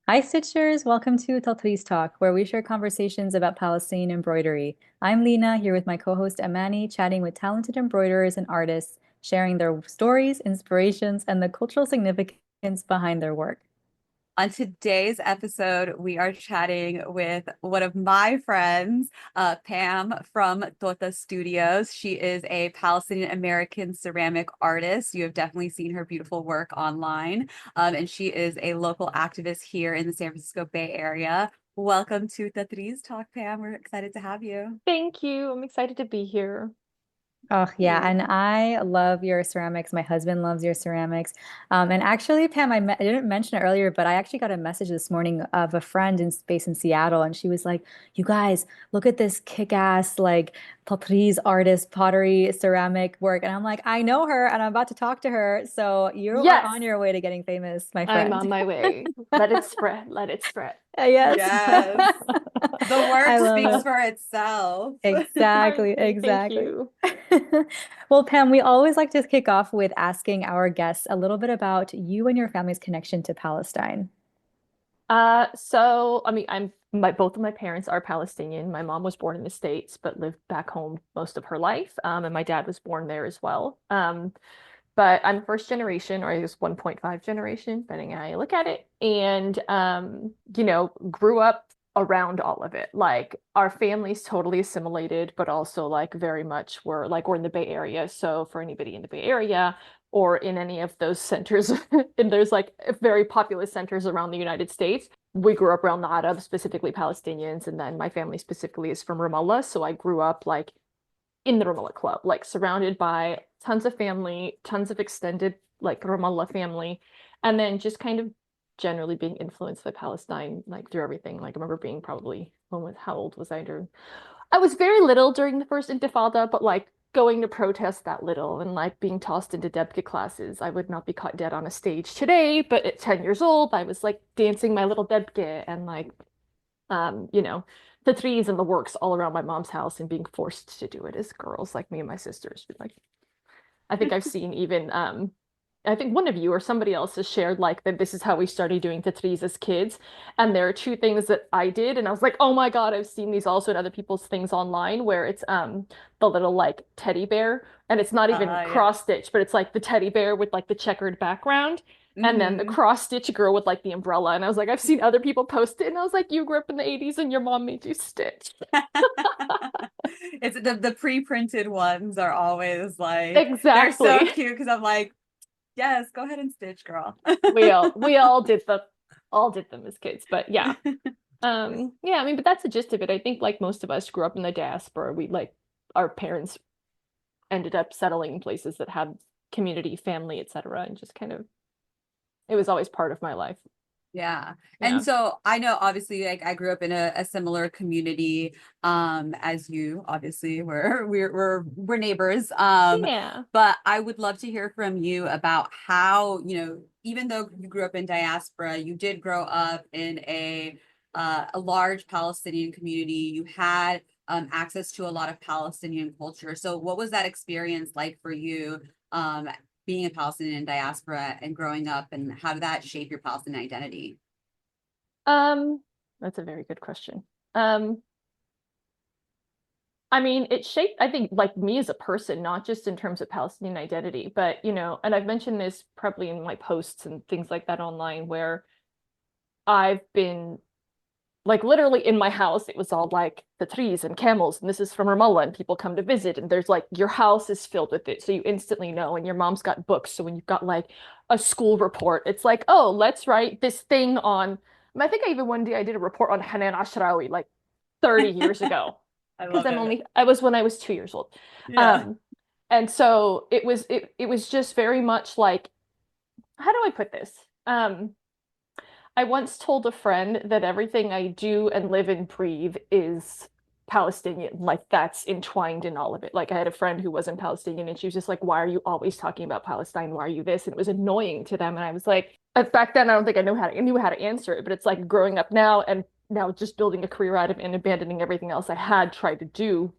Hi, Stitchers. Welcome to Tatreez Talk, where we share conversations about Palestinian embroidery. I'm Lena, here with my co-host Amani, chatting with talented embroiderers and artists, sharing their stories, inspirations, and the cultural significance behind their work. On today's episode, we are chatting with one of my friends, Pam from Totah Studios. She is a Palestinian American ceramic artist. You have definitely seen her beautiful work online, and she is a local activist here in the San Francisco Bay Area. Welcome to Tatreez Talk, Pam. We're excited to have you. Thank you. I'm excited to be here. Oh, yeah. You. And I love your ceramics. My husband loves your ceramics. And actually, Pam, I didn't mention it earlier, but I actually got a message this morning of a friend based in Seattle. And she was like, you guys, look at this kick-ass, like, Tatreez artist, pottery, ceramic work. And I'm like, I know her and I'm about to talk to her. So you are Yes, on your way to getting famous, my I'm friend. on my way. Let it spread. Let it spread. Yes. Yes. The work I love speaks it. for itself. Exactly, Thank exactly. you. Well, Pam, we always like to kick off with asking our guests a little bit about you and your family's connection to Palestine. So I mean, I'm my both of my parents are Palestinian. My mom was born in the States, but lived back home most of her life. And my dad was born there as well. But I'm first generation, or I guess 1.5 generation, depending on how you look at it. And grew up around all of it. Like our family's totally assimilated, but also like very much we're in the Bay Area. So for anybody in the Bay Area or in any of those centers, and there's like very populous centers around the United States. We grew up around the Arab, specifically Palestinians, and then my family specifically is from Ramallah. So I grew up like in the Ramallah Club, like surrounded by tons of family, tons of extended like Ramallah family, and then just kind of generally being influenced by Palestine, like through everything. Like I remember being probably how old was I during? I was very little during the first Intifada, but like going to protest that little and like being tossed into debka classes. I would not be caught dead on a stage today, but at 10 years old, I was like dancing my little debka and like you know, the trees and the works all around my mom's house and being forced to do it as girls, like me and my sisters. Like, I think I've seen even, I think one of you or somebody else has shared like that this is how we started doing the trees as kids. And there are two things that I did, and I was like, oh my God, I've seen these also in other people's things online where it's the little like teddy bear, and it's not even Yeah. cross stitch, but it's like the teddy bear with like the checkered background and then the Hmm. cross stitch girl with like the umbrella. And I was like, I've seen other people post it, and I was like, you grew up in the 80s and your mom made you stitch. It's the pre-printed ones are always like they're so Exactly. cute because I'm like, yes, go ahead and stitch, girl. We all did them as kids, but yeah. Yeah, I mean, but that's the gist of it. I think like most of us grew up in the diaspora. We like our parents ended up settling in places that had community, family, etc., and just kind of it was always part of my life. Yeah. And Yeah. so I know obviously like I grew up in a similar community as you obviously we're neighbors. Yeah. But I would love to hear from you about how, even though you grew up in diaspora, you did grow up in a large Palestinian community. You had access to a lot of Palestinian culture. So what was that experience like for you? Being a Palestinian diaspora and growing up, and how did that shape your Palestinian identity? Um, that's a very good question. Um, I mean, it shaped, I think, like me as a person, not just in terms of Palestinian identity, but, and I've mentioned this probably in my posts and things like that online, where I've been like literally in my house, it was all like the trees and camels, and this is from Ramallah, and people come to visit, and there's like your house is filled with it. So you instantly know, and your mom's got books. So when you've got like a school report, it's like, oh, let's write this thing on. I think I even one day I did a report on Hanan Ashrawi like 30 years ago I because love it. I was when I was 2 years old. Yeah. Um, and so it was just very much like, how do I put this? Um, I once told a friend that everything I do and live and breathe is Palestinian. Like that's entwined in all of it. Like I had a friend who wasn't Palestinian and she was just like, why are you always talking about Palestine? Why are you this? And it was annoying to them. And I was like, back then I don't think I knew how to answer it, but it's like growing up now and now just building a career out of it and abandoning everything else I had tried to do.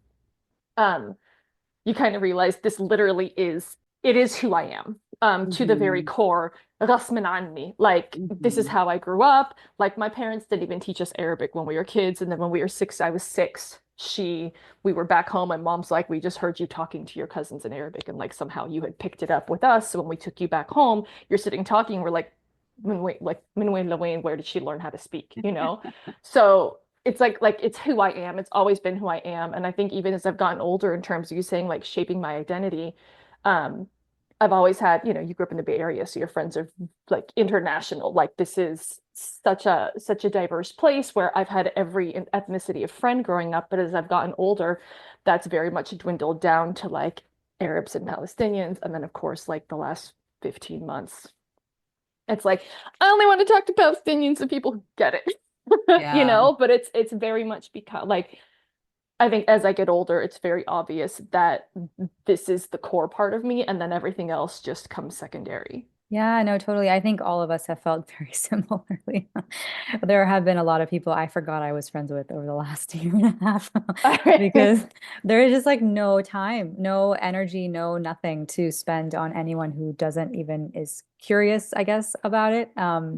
You kind of realize this literally is it is who I am. to the very Hmm. core. غصب عني. Like, this is Hmm. how I grew up. Like, my parents didn't even teach us Arabic when we were kids. And then when we were six, I was six. We were back home. My mom's like, we just heard you talking to your cousins in Arabic. And like, somehow you had picked it up with us. So when we took you back home, you're sitting talking. We're like, "Min wain la wain, where did she learn how to speak?" You know? So it's like it's who I am. It's always been who I am. And I think even as I've gotten older, in terms of you saying like shaping my identity, um, I've always had, you grew up in the Bay Area, so your friends are like international. Like, this is such a diverse place where I've had every ethnicity of friend growing up, but as I've gotten older, that's very much dwindled down to like Arabs and Palestinians. And then of course, like the last 15 months, it's like I only want to talk to Palestinians and people who get it. Yeah. But it's very much because like I think as I get older, it's very obvious that this is the core part of me, and then everything else just comes secondary. Yeah, no, totally. I think all of us have felt very similarly. There have been a lot of people I forgot I was friends with over the last year and a half because there is just like no time, no energy, no nothing to spend on anyone who doesn't even is curious, I guess, about it.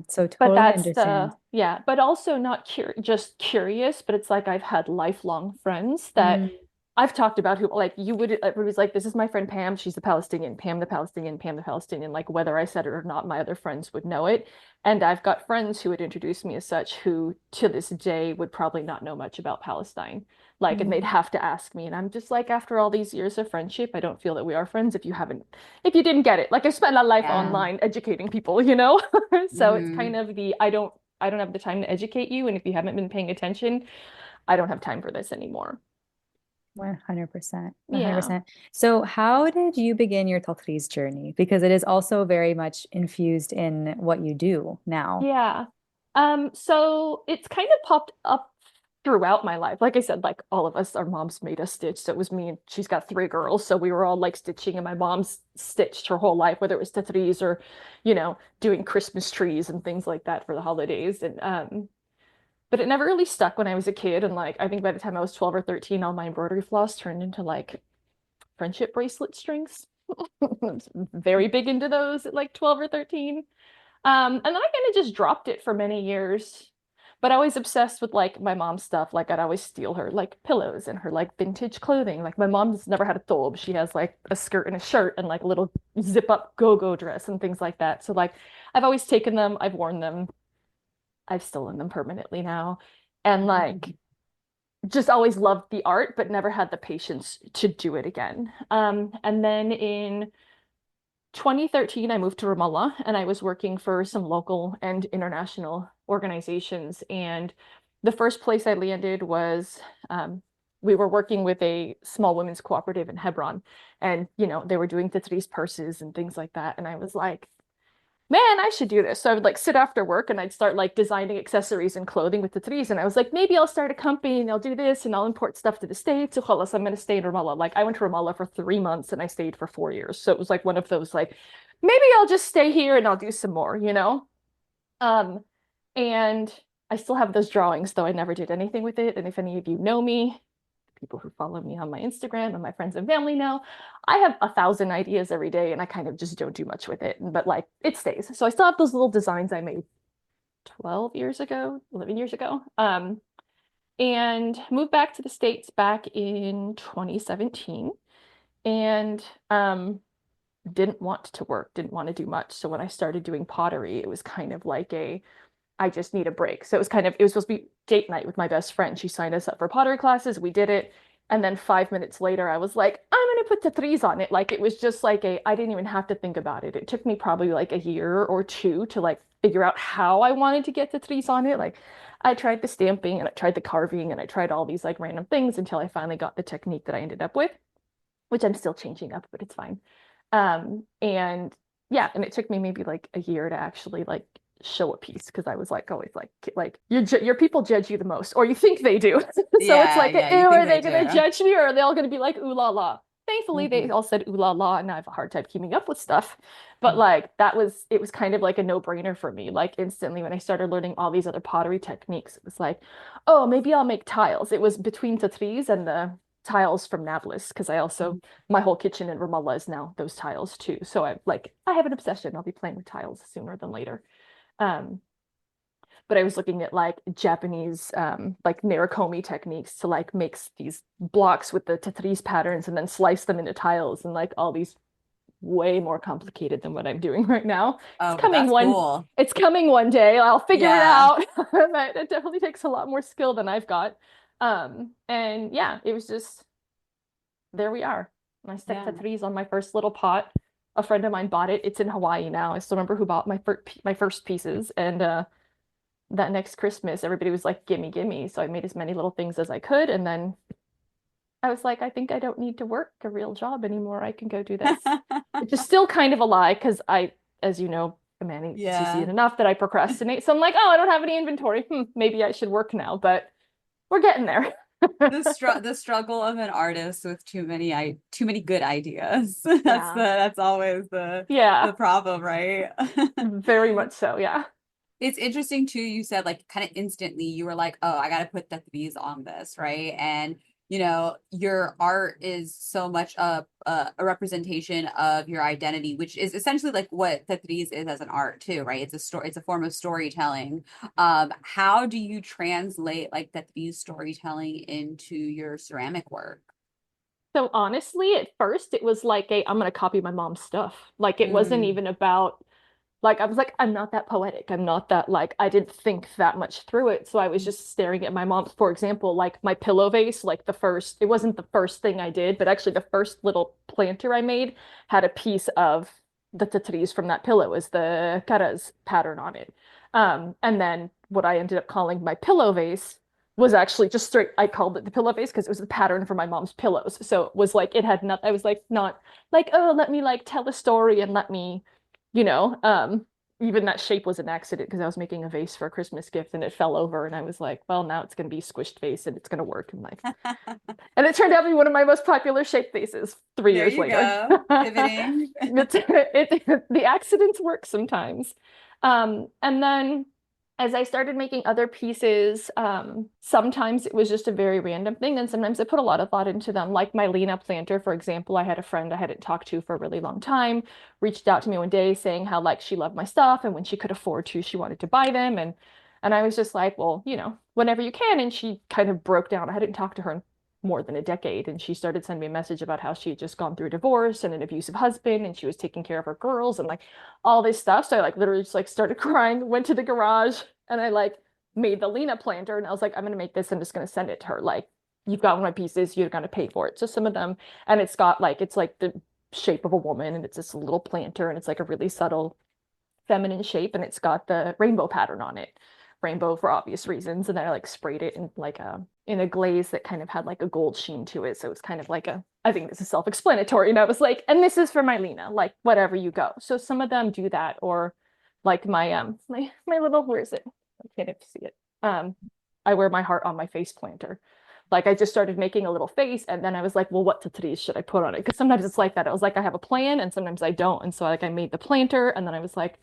So But totally that's understand. the, yeah, but also not just curious, but it's like I've had lifelong friends that Mm, I've talked about, who like you would, everybody's like, this is my friend Pam, she's the Palestinian, Pam the Palestinian, Pam the Palestinian, like whether I said it or not, my other friends would know it. And I've got friends who would introduce me as such who to this day would probably not know much about Palestine. Like, and they'd mm, have to ask me. And I'm just like, after all these years of friendship, I don't feel that we are friends if you didn't get it. Like, I spent a life Yeah. online educating people. So it's kind Hmm. of I don't have the time to educate you. And if you haven't been paying attention, I don't have time for this anymore. 100%. Yeah. 100%. So how did you begin your Tatreez journey? Because it is also very much infused in what you do now. Yeah. So it's kind of popped up throughout my life. Like I said, like all of us, our moms made us stitch. So it was me and she's got three girls. So we were all like stitching, and my mom's stitched her whole life, whether it was Tatreez or, doing Christmas trees and things like that for the holidays. And but it never really stuck when I was a kid. And like I think by the time I was 12 or 13, all my embroidery floss turned into like friendship bracelet strings. I was very big into those at like 12 or 13. And then I kind of just dropped it for many years. But I was obsessed with like my mom's stuff. Like, I'd always steal her like pillows and her like vintage clothing. Like, my mom's never had a thobe. She has like a skirt and a shirt and like a little zip up go-go dress and things like that. So like I've always taken them, I've worn them, I've stolen them permanently now. And like just always loved the art, but never had the patience to do it again. And then in 2013, I moved to Ramallah, and I was working for some local and international organizations. And the first place I landed was we were working with a small women's cooperative in Hebron. And, they were doing Tatreez purses and things like that. And I was like, man, I should do this. So I would like sit after work and I'd start like designing accessories and clothing with the trees. And I was like, maybe I'll start a company and I'll do this and I'll import stuff to the States. So خلاص, I'm going to stay in Ramallah. Like, I went to Ramallah for 3 months and I stayed for 4 years. So it was like one of those like, maybe I'll just stay here and I'll do some more. Um, and I still have those drawings, though I never did anything with it. And if any of you know me, people who follow me on my Instagram and my friends and family know, I have 1,000 ideas every day and I kind of just don't do much with it. But like it stays. So I still have those little designs I made 12 years ago, 11 years ago. And moved back to the States back in 2017 and didn't want to work, didn't want to do much. So when I started doing pottery, it was kind of like I just need a break. So it was supposed to be date night with my best friend. She signed us up for pottery classes. We did it. And then 5 minutes later, I was like, I'm going to put the threes on it. Like, it was just like I didn't even have to think about it. It took me probably like a year or two to like figure out how I wanted to get the threes on it. Like, I tried the stamping and I tried the carving and I tried all these like random things until I finally got the technique that I ended up with, which I'm still changing up, but it's fine. And yeah, and it took me maybe like a year to actually like show a piece because I was like always like your people judge you the most, or you think they do. So it's Yeah, like, ew, yeah, you think are they they gonna do. judge me, or are they all gonna be like ooh la la? Thankfully, they Hmm. all said ooh la la, and I have a hard time keeping up with stuff. But like it was kind of like a no-brainer for me. Like instantly when I started learning all these other pottery techniques, it was like, oh, maybe I'll make tiles. It was between Tatreez and tiles from Nablus because I also my whole kitchen in Ramallah is now those tiles too. So I have an obsession. I'll be playing with tiles sooner than later. Um, but I was looking at like Japanese like narikomi techniques to like make these blocks with the Tatreez patterns and then slice them into tiles and like all these way more complicated than what I'm doing right now. Oh, but that's cool. It's coming one day. I'll figure it Yeah. out. But it definitely takes a lot more skill than I've got. And yeah, it was just there we are. And I stuck Yeah. Tatreez on my first little pot. A friend of mine bought it. It's in Hawaii now. I still remember who bought my first pieces. And that next Christmas, everybody was like, gimme, gimme. So I made as many little things as I could. And then I was like, I think I don't need to work a real job anymore. I can go do this. Which is still kind of a lie because as you know, Amanda, you see it enough that I procrastinate. So I'm like, oh, I don't have any inventory. Maybe I should work now, but we're getting there. The struggle of an artist with too many good ideas. That's always the problem, right? Very much so, yeah. It's interesting too, you said like kind of instantly you were like, oh, I got to put Tatreez on this, right? And your art is so much a representation of your identity, which is essentially like what Tatreez is as an art too, right? It's a story, it's a form of storytelling. How do you translate like Tatreez storytelling into your ceramic work? So honestly, at first it was like I'm gonna copy my mom's stuff. Like it wasn't even about like I was like, I'm not that poetic. I'm not that like I didn't think that much through it. So I was just staring at my mom's, for example, like my pillow vase, like it wasn't the first thing I did, but actually the first little planter I made had a piece of the Tatreez from that pillow as the Karaz pattern on it. And then what I ended up calling my pillow vase was actually just straight, I called it the pillow vase because it was the pattern for my mom's pillows. So it was like it had not, I was like not like, oh, let me like tell a story and let me you know, even that shape was an accident because I was making a vase for a Christmas gift and it fell over and I was like, well, now it's going to be squished vase and it's going to work in life. And it turned out to be one of my most popular shaped vases 3 years later. Pivoting. The accidents work sometimes. And then as I started making other pieces, sometimes it was just a very random thing, and sometimes I put a lot of thought into them. Like my Lena planter, for example, I had a friend I hadn't talked to for a really long time, reached out to me one day saying how like she loved my stuff, and when she could afford to, she wanted to buy them. And I was just like, well, whenever you can. And she kind of broke down. I hadn't talked to her in more than a decade, and she started sending me a message about how she had just gone through a divorce and an abusive husband, and she was taking care of her girls and like all this stuff. So I like literally just like started crying, went to the garage, and I like made the Lena planter, and I was like, I'm gonna make this. I'm just gonna send it to her. Like, you've got one of my pieces, you're gonna pay for it. So some of them, and it's like the shape of a woman, and it's this little planter, and it's like a really subtle feminine shape, and it's got the rainbow pattern on it. Rainbow for obvious reasons. And then I like sprayed it in like a glaze that kind of had like a gold sheen to it. So it's kind of like I think this is self-explanatory. And I was like, and this is for my Lena, like whatever you go. So some of them do that, or like my little, where is it? I can't even see it. I wear my heart on my face planter. Like I just started making a little face, and then I was like, well, what Tatreez should I put on it? Because sometimes it's like that. I was like, I have a plan, and sometimes I don't. And so like I made the planter, and then I was like,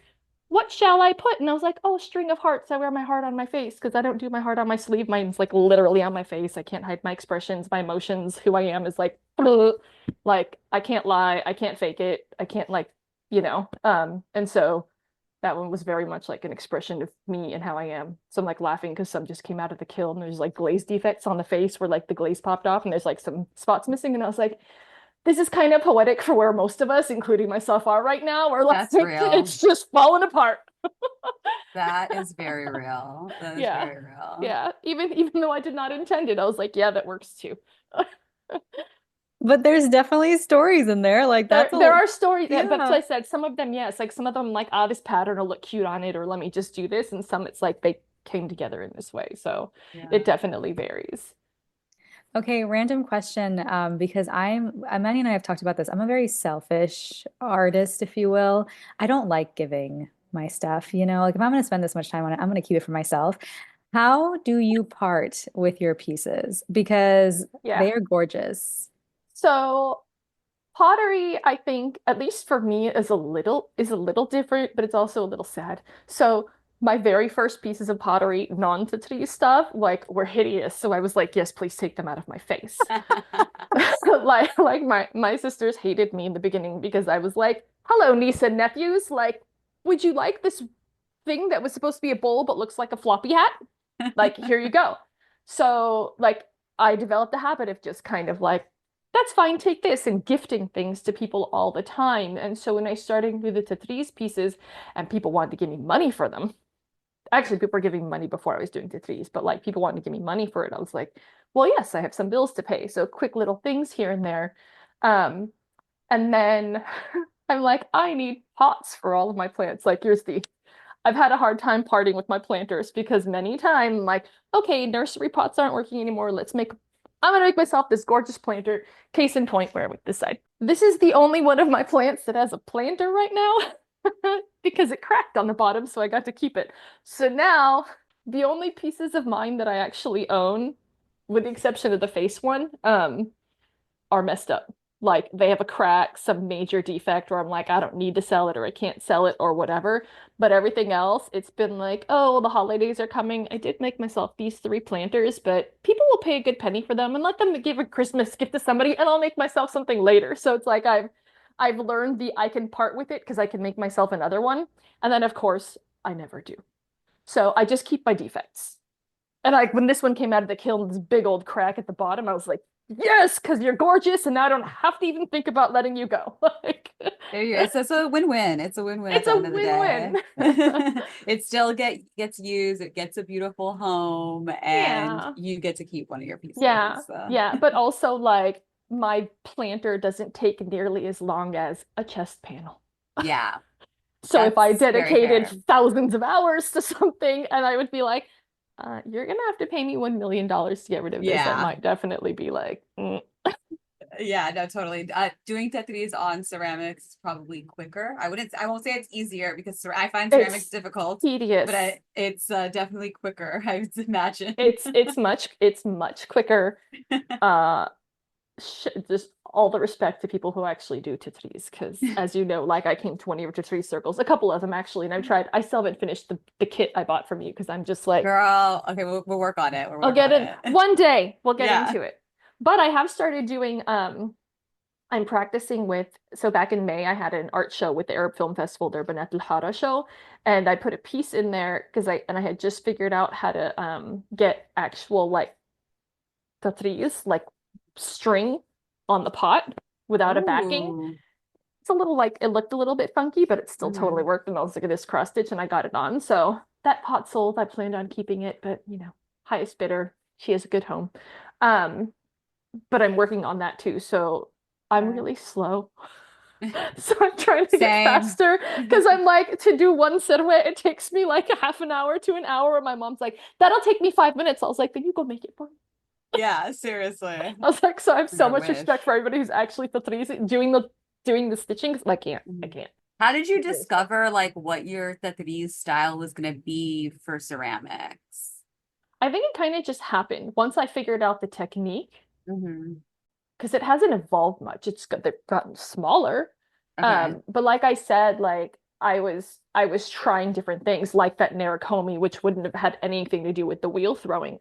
what shall I put? And I was like, oh, string of hearts. I wear my heart on my face because I don't do my heart on my sleeve. Mine's like literally on my face. I can't hide my expressions, my emotions. Who I am is like, like I can't lie. I can't fake it. I can't like, and so that one was very much like an expression of me and how I am. So I'm like laughing because some just came out of the kiln. There's like glaze defects on the face where like the glaze popped off and there's like some spots missing. And I was like, this is kind of poetic for where most of us, including myself, are right now. Or like it's just falling apart. That is very real. That is very real. Yeah. Even though I did not intend it, I was like, yeah, that works too. But there's definitely stories in there. Like there are stories, but that's what I said. Some of them, yes, like some of them, like, this pattern will look cute on it, or let me just do this. And some, it's like they came together in this way. So it definitely varies. Okay, random question, because Manny and I have talked about this. I'm a very selfish artist, if you will. I don't like giving my stuff, like if I'm going to spend this much time on it, I'm going to keep it for myself. How do you part with your pieces? Because they are gorgeous. So pottery, I think, at least for me, is a little different, but it's also a little sad. So my very first pieces of pottery, non-Tatreez stuff, like were hideous. So I was like, yes, please take them out of my face. Like my sisters hated me in the beginning because I was like, hello, niece and nephews. Like, would you like this thing that was supposed to be a bowl but looks like a floppy hat? Like, here you go. So, like, I developed the habit of just kind of like, that's fine, take this, and gifting things to people all the time. And so when I started to do the Tatreez pieces and people wanted to give me money for them, actually people were giving me money before I was doing Tatreez, but like people wanted to give me money for it. I was like, well, yes, I have some bills to pay. So quick little things here and there. Um, and then I'm like, I need pots for all of my plants. Like, here's the I've had a hard time parting with my planters because many times I'm like, okay, nursery pots aren't working anymore. I'm gonna make myself this gorgeous planter. Case in point, where with this side. This is the only one of my plants that has a planter right now because it cracked on the bottom, so I got to keep it. So now the only pieces of mine that I actually own, with the exception of the face one, are messed up. Like they have a crack, some major defect where I'm like, I don't need to sell it or I can't sell it or whatever. But everything else, it's been like, oh, the holidays are coming. I did make myself these 3 planters, but people will pay a good penny for them and let them give a Christmas gift to somebody and I'll make myself something later. So it's like I've learned I can part with it because I can make myself another one. And then of course, I never do. So I just keep my defects. And like when this one came out of the kiln, this big old crack at the bottom, I was like, yes, because you're gorgeous, and now I don't have to even think about letting you go. Like, There you go. It's a win-win. It's a win-win at it's the a end of the day. win-win. It still gets used, it gets a beautiful home, and Yeah. you get to keep one of your Yeah. pieces. So. Yeah. But also, like, my planter doesn't take nearly as long as a chest panel. Yeah, So if I that's very dedicated fair. thousands of hours to something and I would be like, you're gonna have to pay me $1 million to get rid of this, I Yeah. might definitely be like, mm. Yeah, no, totally. Doing Tetris on ceramics is probably quicker. I won't say it's easier because I find ceramics It's difficult, tedious. but it's definitely quicker, I would imagine. It's much quicker. Uh, just all the respect to people who actually do Tatreez, because as you know, like I came to one of your Tatreez circles, a couple of them actually, and I still haven't finished the kit I bought from you because I'm just like, Girl, okay, we'll work on it. We'll I'll work get on it it. one day. We'll get Yeah. into it. But I have started doing I'm practicing with so back in May I had an art show with the Arab Film Festival, their Banat al-Hara show, and I put a piece in there because I had just figured out how to get actual like Tatreez, like string on the pot without a backing. Ooh. It's a little like it looked a little bit funky, but it still totally Mhm. worked. And I was like, this cross stitch, and I got it on. So that pot sold. I planned on keeping it, but highest bidder. She has a good home. Um, but I'm working on that too. So I'm Okay. really slow. So I'm trying to get Same. faster because I'm like to do one silhouette, it takes me like a half an hour to an hour. And my mom's like, that'll take me 5 minutes. I was like, then you go make it for me. Yeah, seriously. I was like, so I have so I much respect wish. for everybody who's actually doing the stitching 'cause I can't. I Mhm. can't. How did you It's really slow. discover like what your Tetris style was gonna be for ceramics? I think it kind of just happened once I figured out the technique Hmm. because it hasn't evolved much. They've gotten smaller. Okay. But like I said, like I was trying different things like that Narikomi, which wouldn't have had anything to do with the wheel throwing.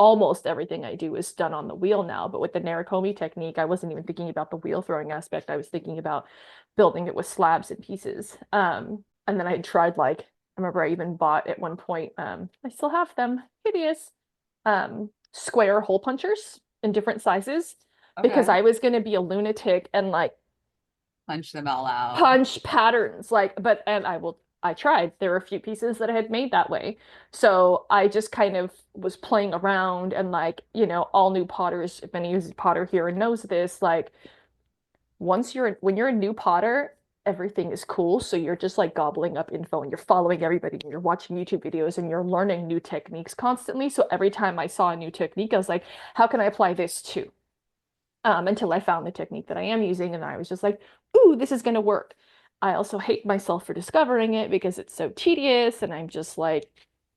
Almost everything I do is done on the wheel now. But with the Narikomi technique, I wasn't even thinking about the wheel throwing aspect. I was thinking about building it with slabs and pieces. And then I tried like I remember I even bought at one point, I still have them, hideous, square hole punchers in different sizes because Okay. I was going to be a lunatic and like Punch them all out. punch patterns and I tried. There were a few pieces that I had made that way. So I just kind of was playing around and like, all new potters, if any who's a potter here knows this, like when you're a new potter, everything is cool. So you're just like gobbling up info and you're following everybody and you're watching YouTube videos and you're learning new techniques constantly. So every time I saw a new technique, I was like, how can I apply this too? Until I found the technique that I am using, and I was just like, ooh, this is gonna work. I also hate myself for discovering it because it's so tedious, and I'm just like,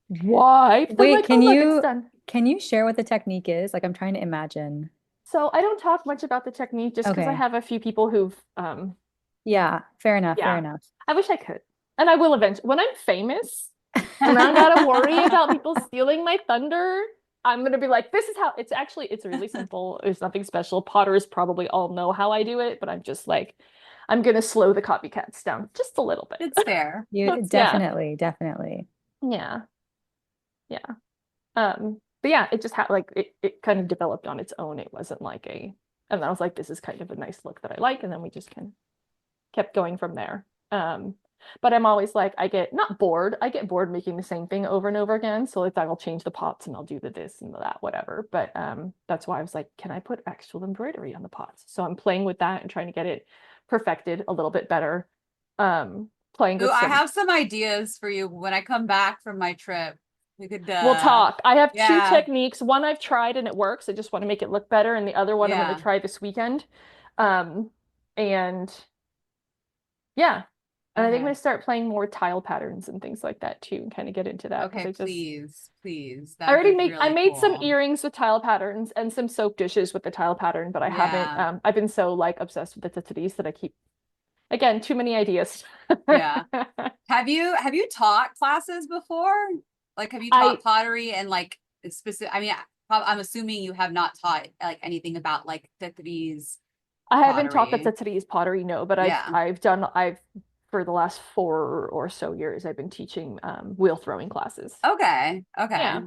why? But I'm Wait, like, oh look, it's done. can you share what the technique is? Like I'm trying to imagine. So I don't talk much about the technique just because I Okay. have a few people who've Yeah, fair enough, fair yeah. enough. I wish I could. And I will eventually, when I'm famous and I gotta worry about people stealing my thunder, I'm gonna be like, this is how it's really simple. There's nothing special. Potters probably all know how I do it, but I'm just like, I'm gonna slow the copycats down just a little bit. It's fair. You Yeah. definitely, definitely. Yeah. Yeah. But yeah, it just had like it kind of developed on its own. It wasn't like and I was like, this is kind of a nice look that I like, and then we just kind of kept going from there. But I'm always like, I get not bored. I get bored making the same thing over and over again. So like I'll change the pots and I'll do the this and the that, whatever. But that's why I was like, can I put actual embroidery on the pots? So I'm playing with that and trying to get it perfected a little bit better. Playing Ooh, with I some. have some ideas for you when I come back from my trip. We could We'll talk. I have two yeah, techniques. One I've tried and it works. I just want to make it look better. And the other one I'm going to yeah. try this weekend. Um, and yeah. And I think I'm Okay. going to start playing more tile patterns and things like that too, and kind of get into that because Okay, please, please. I That'd already be made I really made some cool. earrings with tile patterns and some soap dishes with the tile pattern, but I haven't Yeah, I've been so like obsessed with the Tatreez that I keep again too many ideas. yeah. Have you taught classes before? Like, have you I taught pottery and like specific? I mean, I'm assuming you have not taught like anything about like Tatreez I haven't taught the pottery. Tatreez pottery, no, but Yeah. I've for the last 4 or so years I've been teaching wheel throwing classes. Okay. Okay. Yeah,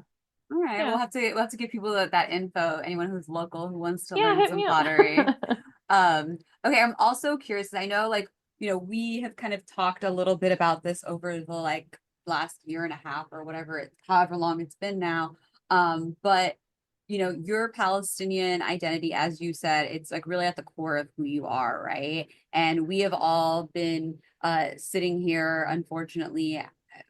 All right. yeah, We'll have to give people that info. Anyone who's local who wants to yeah. learn Hit some me pottery. up. Okay, I'm also curious. I know, like, we have kind of talked a little bit about this over the like last year and a half or whatever however long it's been now. But your Palestinian identity, as you said, it's like really at the core of who you are, right? And we have all been sitting here, unfortunately,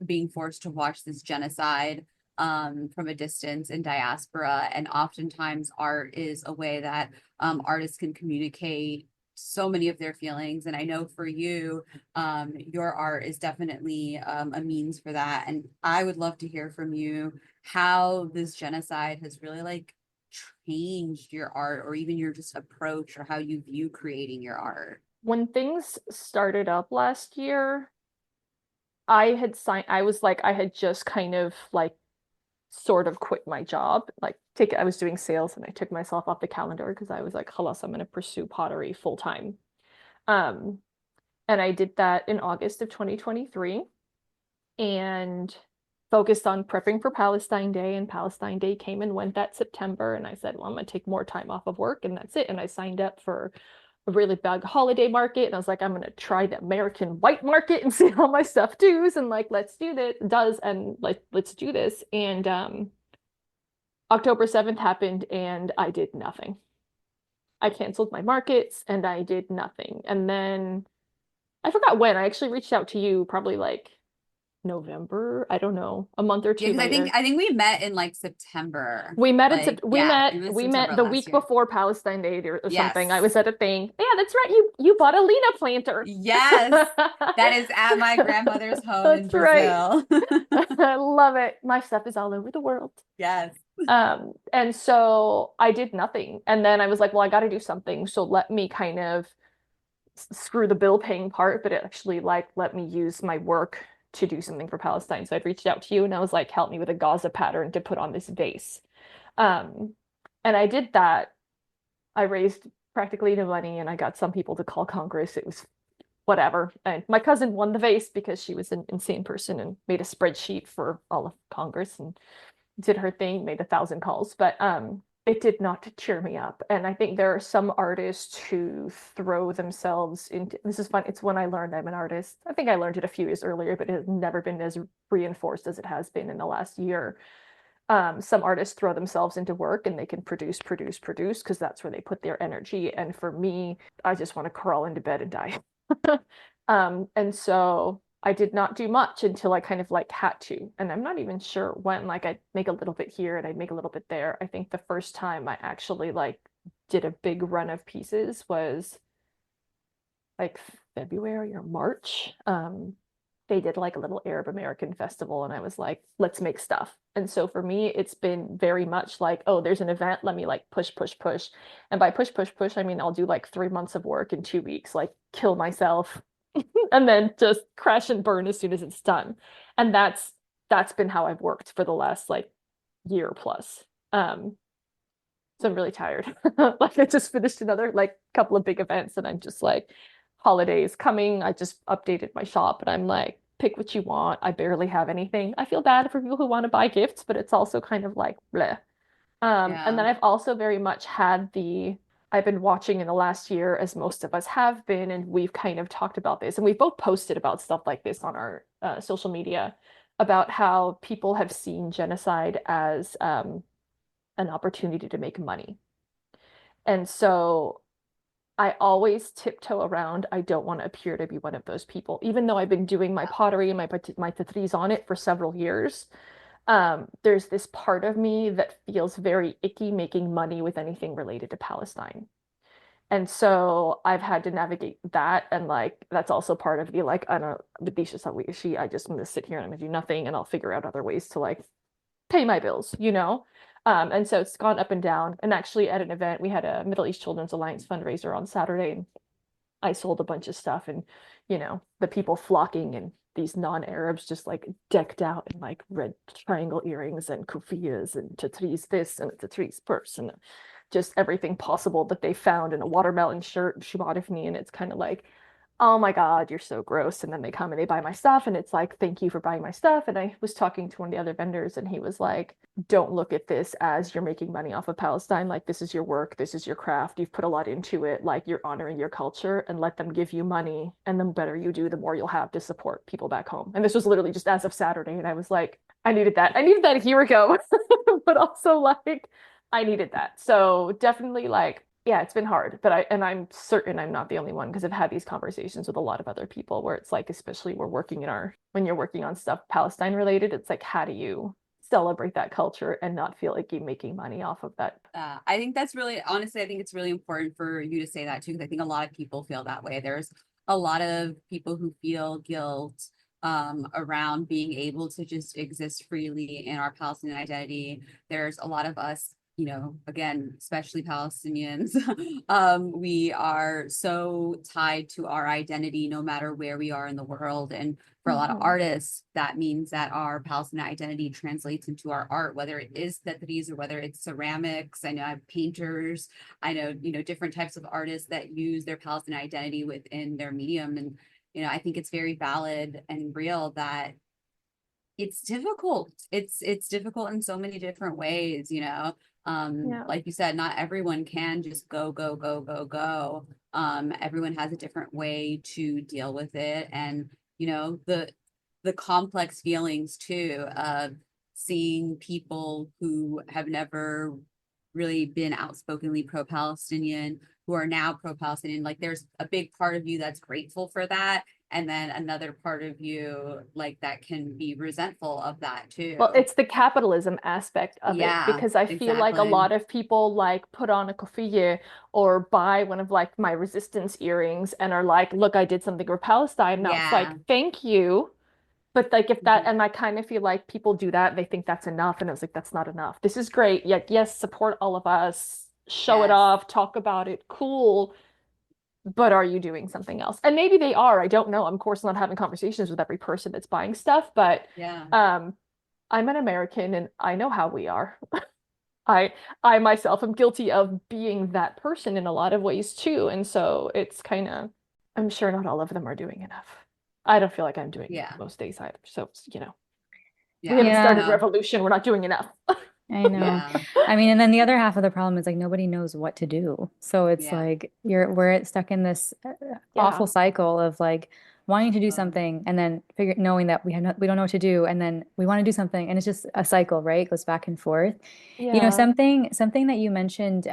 being forced to watch this genocide from a distance in diaspora. And oftentimes art is a way that artists can communicate so many of their feelings. And I know for you, your art is definitely a means for that. And I would love to hear from you how this genocide has really like changed your art or even your just approach or how you view creating your art. When things started up last year, I was like I had just kind of like sort of quit my job. I was doing sales and I took myself off the calendar because I was like, "Halas, I'm going to pursue pottery full time." Um, and I did that in August of 2023 and focused on prepping for Palestine Day. And Palestine Day came and went that September. And I said, well, I'm going to take more time off of work and that's it. And I signed up for a really big holiday market. And I was like, I'm going to try the American white market and see how my stuff does. And like, let's do this. And October 7th happened and I did nothing. I canceled my markets and I did nothing. And then I forgot when I actually reached out to you, probably like November, I don't know, a month or Yeah, two because I think later. I think we met in like September. We met Like, yeah, we met in we September met the last week year. before Palestine Day or something. I Yes. was at a thing. Yeah, that's right. You bought a Lena planter. Yes. That is at my grandmother's home in That's right. Brazil. I love it. My stuff is all over the world. Yes. And so I did nothing. And then I was like, well, I got to do something. So let me kind of screw the bill paying part, but it actually like let me use my work to do something for Palestine. So I'd reached out to you and I was like, help me with a Gaza pattern to put on this vase. Um, and I did that. I raised practically no money and I got some people to call Congress. It was whatever. And my cousin won the vase because she was an insane person and made a spreadsheet for all of Congress and did her thing, made 1,000 calls. But it did not cheer me up. And I think there are some artists who throw themselves into this is fun. It's when I learned I'm an artist. I think I learned it a few years earlier, but it has never been as reinforced as it has been in the last year. Some artists throw themselves into work and they can produce, produce, produce because that's where they put their energy. And for me, I just want to crawl into bed and die. And so I did not do much until I kind of like had to. And I'm not even sure when, like I'd make a little bit here and I'd make a little bit there. I think the first time I actually like did a big run of pieces was like February or March. They did like a little Arab American festival and I was like, let's make stuff. And so for me, it's been very much like, oh, there's an event, let me like push, push, push. And by push, push, push, I mean I'll do like 3 months of work in 2 weeks, like kill myself and then just crash and burn as soon as it's done. And that's been how I've worked for the last like year plus. So I'm really tired. Like I just finished another like couple of big events and I'm just like holidays coming. I just updated my shop and I'm like, pick what you want. I barely have anything. I feel bad for people who want to buy gifts, but it's also kind of like bleh. And Yeah. then I've also very much had I've been watching in the last year, as most of us have been, and we've kind of talked about this, and we've both posted about stuff like this on our social media about how people have seen genocide as an opportunity to make money. And so I always tiptoe around. I don't want to appear to be one of those people, even though I've been doing my pottery and my Tatreez on it for several years. There's this part of me that feels very icky making money with anything related to Palestine. And so I've had to navigate that. And like, that's also part of the like, I don't know, I just want to sit here and I'm gonna do nothing and I'll figure out other ways to like pay my bills, you know? And so it's gone up and down. And actually, at an event, we had a Middle East Children's Alliance fundraiser on Saturday, and I sold a bunch of stuff, and the people flocking and these non-Arabs just like decked out in like red triangle earrings and kufiyas and Tatreez this and a Tatreez purse and just everything possible that they found in a watermelon shirt she bought of me. And it's kind of like, oh my God, you're so gross. And then they come and they buy my stuff. And it's like, thank you for buying my stuff. And I was talking to one of the other vendors and he was like, don't look at this as you're making money off of Palestine. Like, this is your work. This is your craft. You've put a lot into it. Like, you're honoring your culture and let them give you money. And the better you do, the more you'll have to support people back home. And this was literally just as of Saturday. And I was like, I needed that. I needed that a year ago. But also, like, I needed that. So definitely, like, yeah, it's been hard, but I'm certain I'm not the only one because I've had these conversations with a lot of other people where it's like, especially when you're working on stuff Palestine related, it's like, how do you celebrate that culture and not feel like you're making money off of that? I think that's really, honestly, I think it's really important for you to say that too, because I think a lot of people feel that way. There's a lot of people who feel guilt around being able to just exist freely in our Palestinian identity. There's a lot of us, again, especially Palestinians, we are so tied to our identity no matter where we are in the world. And for a lot of artists, that means that our Palestinian identity translates into our art, whether it is Tatreez or whether it's ceramics. I know I have painters, I know, different types of artists that use their Palestinian identity within their medium. And, I think it's very valid and real that it's difficult. It's difficult in so many different ways, Yeah. like you said, not everyone can just go, go, go, go, go. Everyone has a different way to deal with it. And, the complex feelings too of seeing people who have never really been outspokenly pro-Palestinian who are now pro-Palestinian. Like there's a big part of you that's grateful for that. And then another part of you like that can be resentful of that Well, too. it's the capitalism aspect of it Yeah, because I feel like a exactly. lot of people like put on a kufiyeh or buy one of like my resistance earrings and are like, look, I did something for Palestine. Now it's like, Yeah. thank you. But like if that, Mhm. and I kind of feel like people do that, they think that's enough. And I was like, that's not enough. This is great. Yeah, yes, support all of us, show it Yes. off, talk about it, cool. But are you doing something else? And maybe they are. I don't know. I'm of course not having conversations with every person that's buying stuff, but Yeah. um I'm an American and I know how we are. I I myself am guilty of being that person in a lot of ways too. And so it's kind of, I'm sure not all of them are doing enough. I don't feel like I'm doing enough Yeah. most days either. So, we Yeah. haven't Yeah, started No. revolution. We're not doing enough. I know. Yeah. I mean, and then the other half of the problem is like nobody knows what to do. So it's Yeah. like we're stuck in this awful Yeah. cycle of like wanting to do Um, something and then knowing that we don't know what to do and then we want to do something and it's just a cycle, right? It goes back and forth. Yeah. Something that you mentioned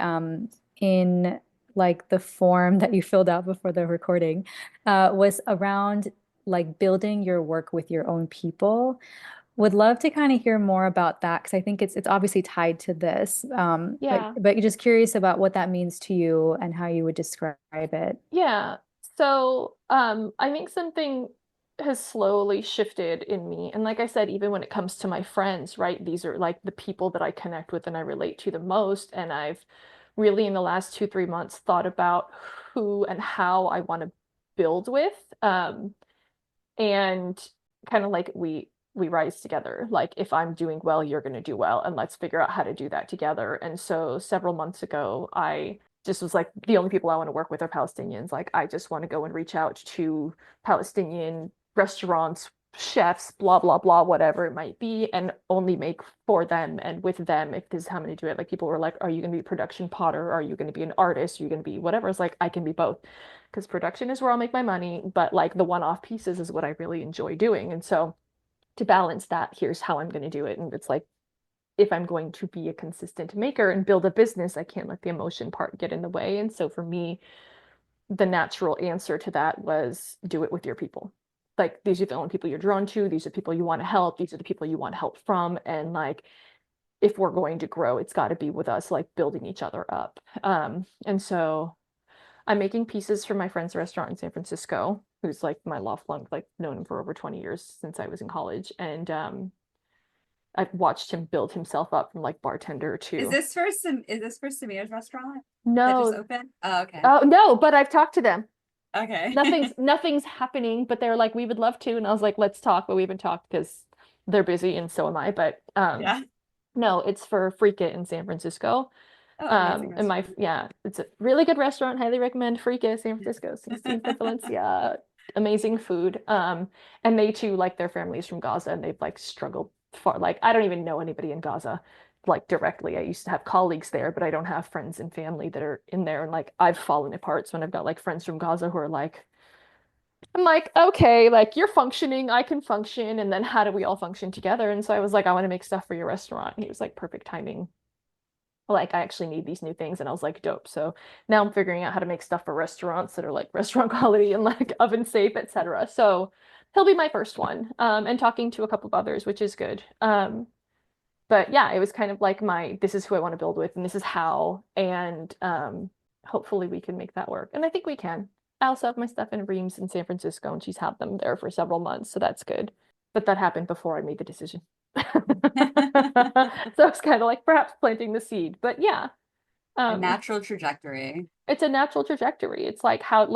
in like the form that you filled out before the recording was around like building your work with your own people. Would love to kind of hear more about that because I think it's obviously tied to this. But Yeah. but just curious about what that means to you and how you would describe it. Yeah. So, I think something has slowly shifted in me. And like I said, even when it comes to my friends, right? These are like the people that I connect with and I relate to the most. And I've really in the last 2, 3 months thought about who and how I want to build with. And kind of like we rise together. Like if I'm doing well, you're going to do well, and let's figure out how to do that together. And so several months ago, I just was like, the only people I want to work with are Palestinians. Like I just want to go and reach out to Palestinian restaurants, chefs, blah blah blah, whatever it might be, and only make for them and with them if this is how I'm going to do it. Like people were like, are you going to be a production potter? Are you going to be an artist? Are you going to be whatever? It's like I can be both because production is where I'll make my money, but like the one-off pieces is what I really enjoy doing. And so to balance that, here's how I'm going to do it. And it's like, if I'm going to be a consistent maker and build a business, I can't let the emotion part get in the way. And so for me, the natural answer to that was do it with your people. Like these are the only people you're drawn to. These are people you want to help. These are the people you want help from. And like, if we're going to grow, it's got to be with us, like building each other up. And so I'm making pieces for my friend's restaurant in San Francisco, who's like my lifelong, like known him for over 20 years since I was in college. And I've watched him build himself up from like bartender Is to this for Samir's restaurant that just no, opened? Oh, okay. oh no, but I've talked to them. Okay. Nothing's happening, but they're like, we would love to. And I was like, let's talk, but we haven't talked because they're busy and so am I. But Yeah. no, it's for Freak It in San Francisco. Oh, amazing And my restaurant. yeah, it's a really good restaurant. Highly recommend Freak It, San Francisco, 16th of Valencia. Amazing food. And they too, like their families from Gaza, and they've like struggled far. Like I don't even know anybody in Gaza like directly. I used to have colleagues there, but I don't have friends and family that are in there. And like I've fallen apart. So when I've got like friends from Gaza who are like, I'm like, okay, like you're functioning, I can function, and then how do we all function together? And so I was like, I want to make stuff for your restaurant. And he was like, perfect timing. Like I actually need these new things. And I was like, dope. So now I'm figuring out how to make stuff for restaurants that are like restaurant quality and like oven safe, etc. So he'll be my first one. And talking to a couple of others, which is good. But yeah, it was kind of like this is who I want to build with and this is how. And hopefully we can make that work. And I think we can. I also have my stuff in Reams in San Francisco, and she's had them there for several months, so that's good. But that happened before I made the decision. So it's kind of like perhaps planting the seed. But yeah, A natural trajectory. it's a natural trajectory. It's like how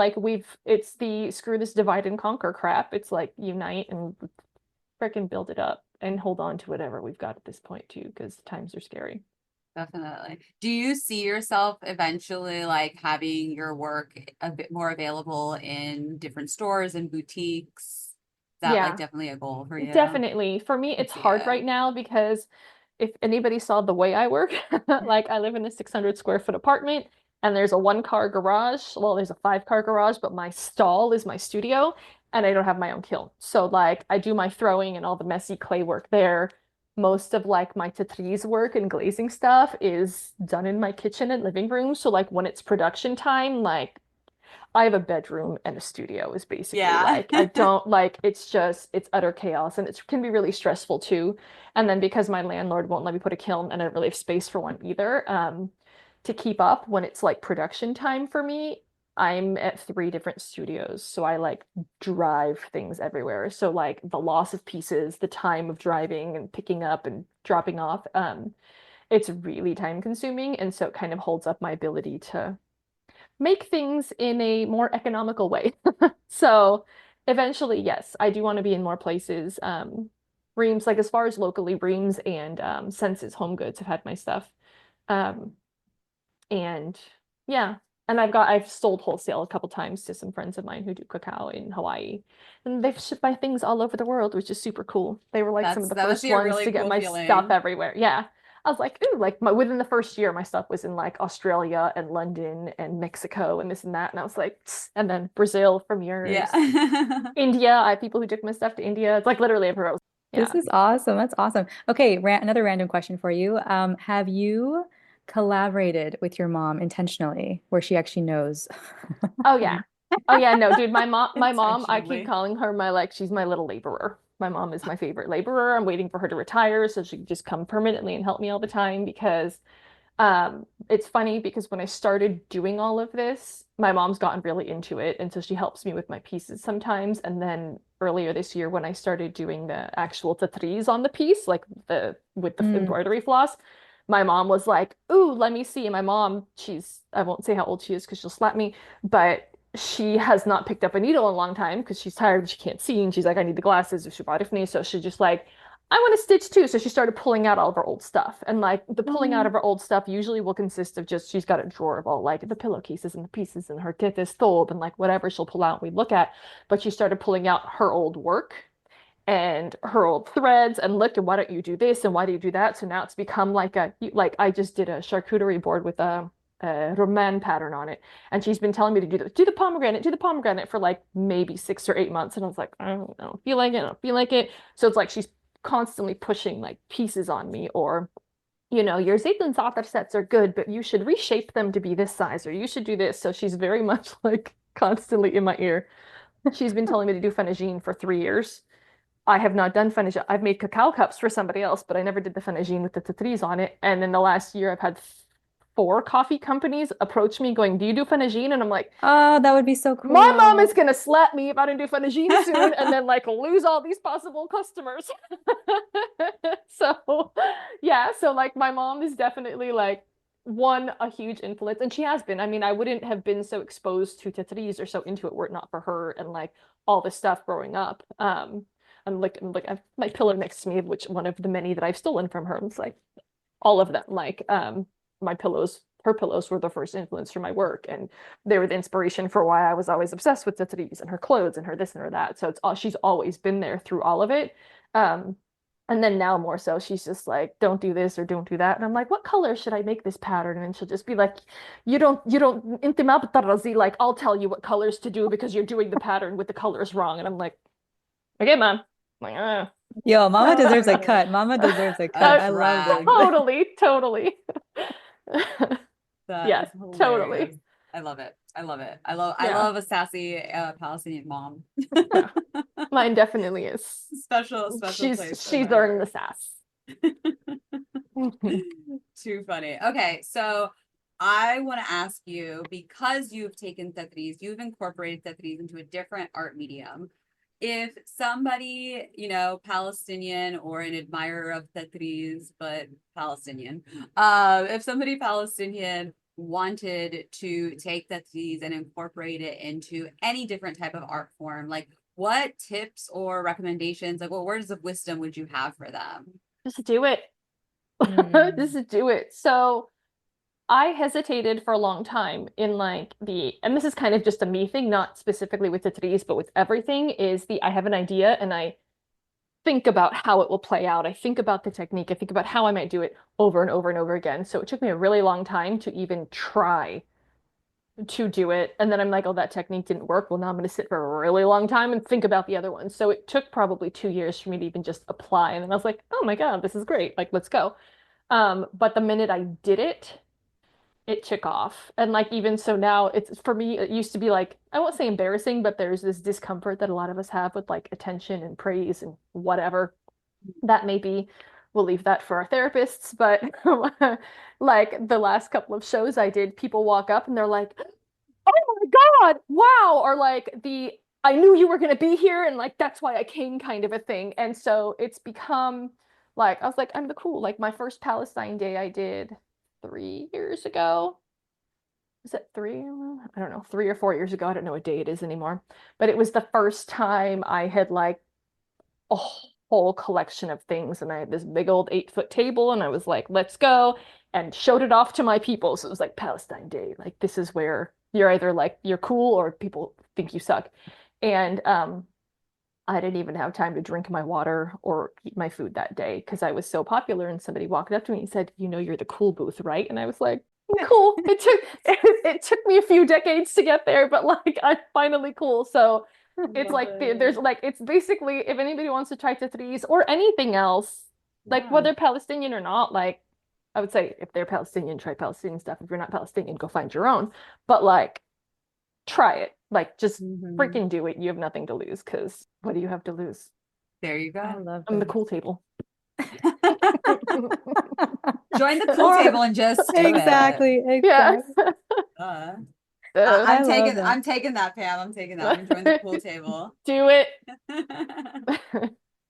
it's the screw this divide and conquer crap. It's like unite and freaking build it up and hold on to whatever we've got at this point too, because times are scary. Definitely. Do you see yourself eventually like having your work a bit more available in different stores and boutiques? Is that like Yeah, definitely a goal for you? definitely. For me, it's hard Yeah. right now because if anybody saw the way I work, like I live in a 600 square foot apartment and there's a 1 car garage. Well, there's a 5 car garage, but my stall is my studio and I don't have my own kiln. So like I do my throwing and all the messy clay work there. Most of like my Tatreez work and glazing stuff is done in my kitchen and living room. So like when it's production time, like I have a bedroom and a studio is basically Yeah. like I don't like it's utter chaos and it can be really stressful too. And then because my landlord won't let me put a kiln and I don't really have space for one either, to keep up when it's like production time for me, I'm at 3 different studios. So I like drive things everywhere. So like the loss of pieces, the time of driving and picking up and dropping off, it's really time consuming. And so it kind of holds up my ability to make things in a more economical way. So eventually, yes, I do want to be in more places. Reams, like as far as locally, Reams and Senses Home Goods have had my stuff. Um, and yeah, and I've sold wholesale a couple times to some friends of mine who do cacao in Hawaii. And they've shipped my things all over the world, which is super cool. They were like some of the That must first be a ones really to get cool my stuff feeling. everywhere. Yeah. I was like, ooh, like within the first year, my stuff was in like Australia and London and Mexico and this and that. And I was like, "Tsk." And then Brazil from Yeah. yours, India. I have people who took my stuff to India. It's like literally everywhere. This Yeah. is awesome. That's awesome. Okay, another random question for you. Have you collaborated with your mom intentionally where she actually knows? Oh yeah. Oh yeah, no, dude, my mom, I keep Intentionally. calling her my like she's my little laborer. My mom is my favorite laborer. I'm waiting for her to retire so she can just come permanently and help me all the time because it's funny because when I started doing all of this, my mom's gotten really into it and so she helps me with my pieces sometimes. And then earlier this year when I started doing the actual Tatreez on the piece, like the with the Mm. embroidery floss, my mom was like, "Ooh, let me see." And my mom, I won't say how old she is because she'll slap me, but she has not picked up a needle in a long time because she's tired and she can't see. And she's like, I need the glasses if she bought it for me. So she just like, I want to stitch too. So she started pulling out all of her old stuff. And like the pulling out of her old stuff usually will consist of just, she's got a drawer of all like the pillowcases and the pieces and her tithis thobe and like whatever she'll pull out and we look at. But she started pulling out her old work and her old threads and look, and why don't you do this and why do you do that? So now it's become like like I just did a charcuterie board with a roman pattern on it, and she's been telling me to do the pomegranate for like maybe 6 or 8 months, and I was like, I don't feel like it, I don't feel like it. So it's like she's constantly pushing like pieces on me, or your Zeytin sets are good, but you should reshape them to be this size, or you should do this. So she's very much like constantly in my ear. She's been telling me to do Fanagine for 3 years. I have not done Fanagine. I've made cacao cups for somebody else, but I never did the Fanagine with the Tatreez on it. And in the last year, I've had 4 coffee companies approach me going, do you do Fanagine? And I'm like, Oh, that would be so my mom is cool. going to slap me if I don't do Fanagine soon and then like lose all these possible customers. So, yeah. So like my mom is definitely like a huge influence. And she has been. I mean, I wouldn't have been so exposed to Tatreez or so into it were it not for her and like all this stuff growing up. I have my pillow next to me, which one of the many that I've stolen from her. It's like all of them. Like my pillows, her pillows were the first influence for my work, and they were the inspiration for why I was always obsessed with Tatreez and her clothes and her this and her that. So it's all she's always been there through all of it. Um, and then now more so, she's just like, don't do this or don't do that. And I'm like, what color should I make this pattern? And she'll just be like, you don't, like, I'll tell you what colors to do because you're doing the pattern with the colors wrong. And I'm like, okay, mom. I'm like, Yo, Mama deserves a cut. Mama deserves a cut. That's I love rad. this. totally. That Yeah, is hilarious. totally. I love it. I love it. I Yeah. love a sassy Palestinian mom. Yeah. Mine definitely is. Special place in She's my earned the heart. sass. Too funny. Okay, so I want to ask you, because you've taken Tatreez, you've incorporated Tatreez into a different art medium. If somebody, Palestinian or an admirer of Tatreez, but Palestinian, if somebody Palestinian wanted to take Tatreez and incorporate it into any different type of art form, like what tips or recommendations, like what words of wisdom would you have for them? Just do it. Mm. Just do it. So I hesitated for a long time in like and this is kind of just a me thing, not specifically with the trees, but with everything, is I have an idea and I think about how it will play out. I think about the technique. I think about how I might do it over and over and over again. So it took me a really long time to even try to do it. And then I'm like, oh, that technique didn't work. Well, now I'm going to sit for a really long time and think about the other ones. So it took probably 2 years for me to even just apply. And then I was like, oh my God, this is great. Like, let's go. But the minute I did it, it took off. And like even so now it's for me, it used to be like, I won't say embarrassing, but there's this discomfort that a lot of us have with like attention and praise and whatever that may be. We'll leave that for our therapists. But like the last couple of shows I did, people walk up and they're like, oh my God, wow. Or like I knew you were gonna be here and like that's why I came kind of a thing. And so it's become like I was like, I'm the cool. Like my first Palestine day I did 3 years ago. Was it three? I don't know, 3 or 4 years ago. I don't know what day it is anymore. But it was the first time I had like a whole collection of things. And I had this big old 8-foot table and I was like, let's go, and showed it off to my people. So it was like Palestine Day. Like this is where you're either like you're cool or people think you suck. And I didn't even have time to drink my water or eat my food that day because I was so popular. And somebody walked up to me and said, you're the cool booth, right? And I was like, cool. It took me a few decades to get there, but like I'm finally cool. So it's like there's like it's basically if anybody wants to try Tatreez or anything else, like Yeah. whether Palestinian or not, like I would say if they're Palestinian, try Palestinian stuff. If you're not Palestinian, go find your own. But like try it. Like just Mhm. freaking do it. You have nothing to lose because what do you have to lose? There you I go. love I'm the this. cool table. Join the cool Or table and just do it. exactly, Yeah. exactly. Uh, Uh, I love that. I'm taking that, Pam. I'm taking that. I'm gonna join the pool table. do it.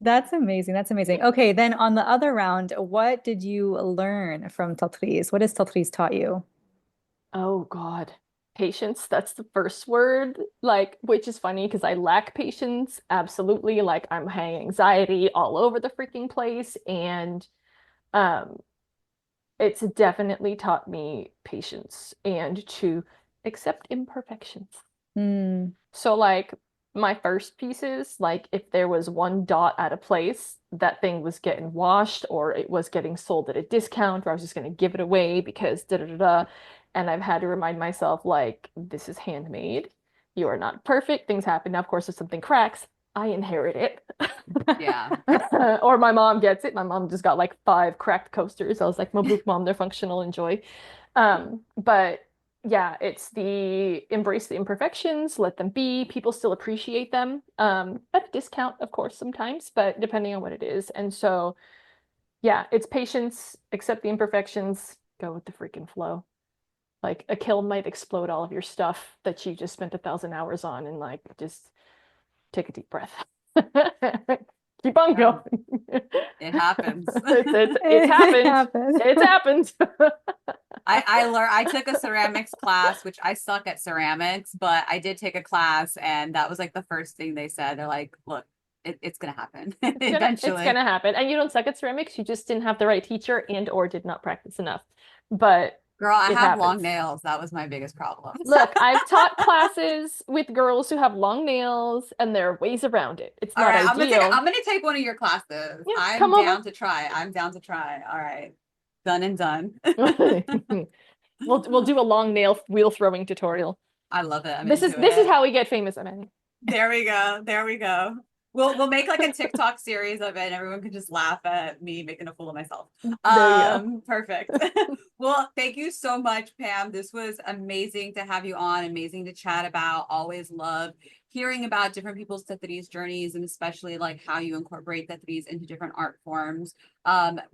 That's amazing. That's amazing. Okay, then on the other round, what did you learn from Tatreez? What has Tatreez taught you? Oh God. Patience, that's the first word, like, which is funny because I lack patience, absolutely. Like, I'm high anxiety all over the freaking place, and um, it's definitely taught me patience and to accept imperfections. Mm. So, like, my first pieces, like, if there was one dot out of place, that thing was getting washed or it was getting sold at a discount or I was just going to give it away because da da da da. And I've had to remind myself, like, this is handmade. You are not perfect. Things happen. Now, of course, if something cracks, I inherit it. Yeah. Or my mom gets it. My mom just got like 5 cracked coasters. I was like, Mabruk, mom, they're functional, enjoy. But yeah, it's the embrace the imperfections, let them be. People still appreciate them. At a discount, of course, sometimes, but depending on what it is. And so, yeah, it's patience, accept the imperfections, go with the freaking flow. Like a kiln might explode all of your stuff that you just spent 1,000 hours on, and like just take a deep breath. Keep on Yeah. going. It happens. It's It happened. happens. It's happened. I took a ceramics class, which I suck at ceramics, but I did take a class, and that was like the first thing they said. They're like, look, it's gonna happen It's eventually. gonna happen. And you don't suck at ceramics, you just didn't have the right teacher and or did not practice enough. But Girl, I it have long happens. nails. That was my biggest problem. Look, I've taught classes with girls who have long nails, and there are ways around it. It's All not right, ideal. I'm gonna take one of your classes. Yeah, I'm come over. down to try. I'm down to try. All right. Done and done. We'll do a long nail wheel throwing tutorial. I love it. I'm This is into this is it. how we get famous, Amanda. There we go. There we go. We'll make like a TikTok series of it and everyone can just laugh at me making a fool of myself. There you go. Perfect. Well, thank you so much, Pam. This was amazing to have you on, amazing to chat about. Always love hearing about different people's Tatreez journeys and especially like how you incorporate Tatreez into different art forms.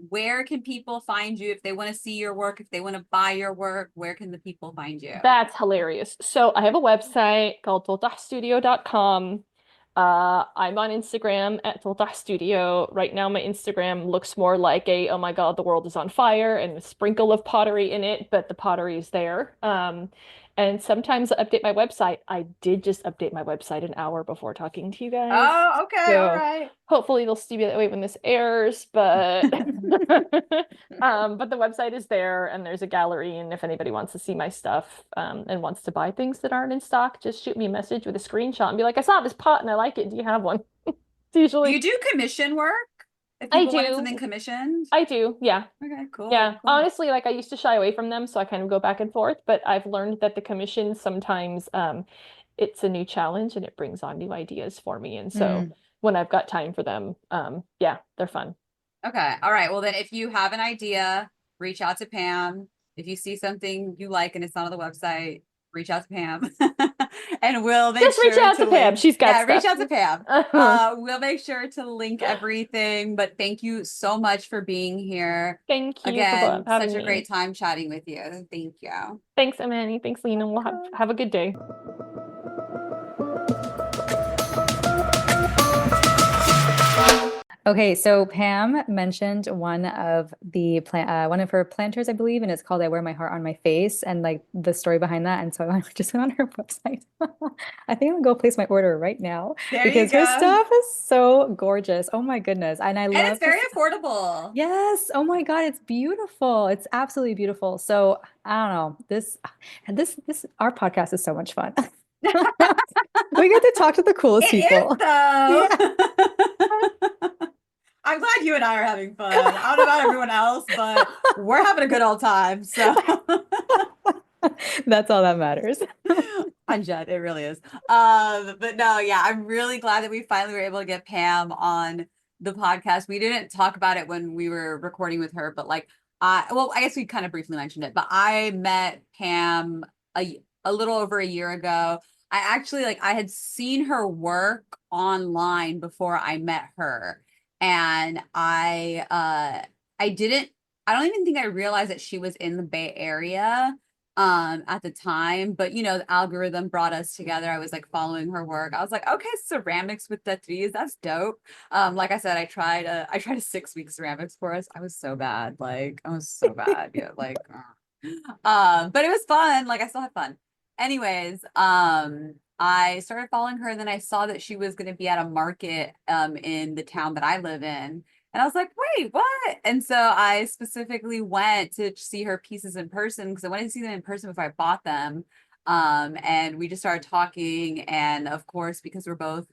Where can people find you if they want to see your work, if they want to buy your work, where can the people find you? That's hilarious. So I have a website called totahstudio.com. I'm on Instagram at Totah Studio. Right now, my Instagram looks more like a, oh my God, the world is on fire and a sprinkle of pottery in it, but the pottery is there. And sometimes I update my website. I did just update my website an hour before talking to you guys. Oh, okay. All So right. hopefully it'll still be that way when this airs, but but the website is there and there's a gallery, and if anybody wants to see my stuff and wants to buy things that aren't in stock, just shoot me a message with a screenshot and be like, I saw this pot and I like it. Do you have one? It's Do usually you do commission work? If I people wanted something do. commissioned? I do, yeah. Okay, cool, Yeah. cool. Honestly, like I used to shy away from them, so I kind of go back and forth, but I've learned that the commission sometimes it's a new challenge and it brings on new ideas for me. And so Mm. when I've got time for them, yeah, they're fun. Okay, all right. Well, then if you have an idea, reach out to Pam. If you see something you like and it's not on the website, reach out to Pam. And we'll make Just reach sure out to to Pam. link. She's got Yeah, reach stuff. out to Pam. We'll make sure to link everything. But thank you so much for being here. Thank you for Again, such having a great me. time chatting with you. Thank you. Thanks, Amani. Thanks, Lena. We'll have a good day. Okay, so Pam mentioned one of her planters, I believe, and it's called "I Wear My Heart on My Face," and like the story behind that. And so I just went on her website. I think I'm gonna go place my order right now There you because her go. stuff is so gorgeous. Oh my goodness, and I And it's love to. very affordable. Yes. Oh my God, it's beautiful. It's absolutely beautiful. So I don't know. Our podcast is so much fun. We get to talk to the coolest It is people. though. Yeah. I'm glad you and I are having fun. I don't know about everyone else, but we're having a good old time. So That's all that matters. Unjust, it really is. But no, yeah, I'm really glad that we finally were able to get Pam on the podcast. We didn't talk about it when we were recording with her, but like I guess we kind of briefly mentioned it, but I met Pam a little over a year ago. I actually like I had seen her work online before I met her. And I didn't I don't even think I realized that she was in the Bay Area at the time, but you know the algorithm brought us together. I was like following her work. I was like, okay, ceramics with Tatreez, that's dope. Like I said, I tried a 6-week ceramics course. I was so bad, like I was so bad. Yeah, like but it was fun. Like I still had fun. Anyways, I started following her, and then I saw that she was going to be at a market in the town that I live in. And I was like, wait, what? And so I specifically went to see her pieces in person because I wanted to see them in person before I bought them. And we just started talking. And of course, because we're both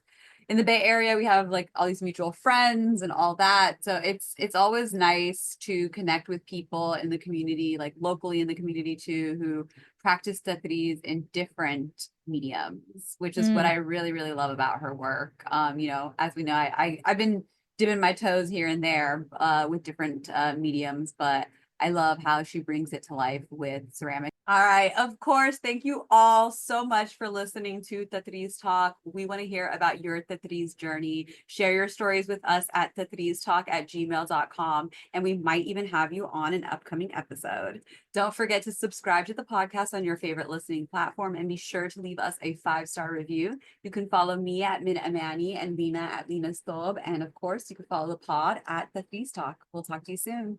in the Bay Area, we have like all these mutual friends and all that. So it's always nice to connect with people in the community, like locally in the community too, who practice Tatreez in different mediums, which is what Mm. I really, really love about her work. As we know, I've been dipping my toes here and there with different mediums, but I love how she brings it to life with ceramic. All right. Of course. Thank you all so much for listening to Tatreez Talk. We want to hear about your Tatreez journey. Share your stories with us at tatreeztalk@gmail.com, and we might even have you on an upcoming episode. Don't forget to subscribe to the podcast on your favorite listening platform, and be sure to leave us a 5-star review. You can follow me at Min Amani and Lena at Lena Stob. And of course, you can follow the pod at Tatreez Talk. We'll talk to you soon.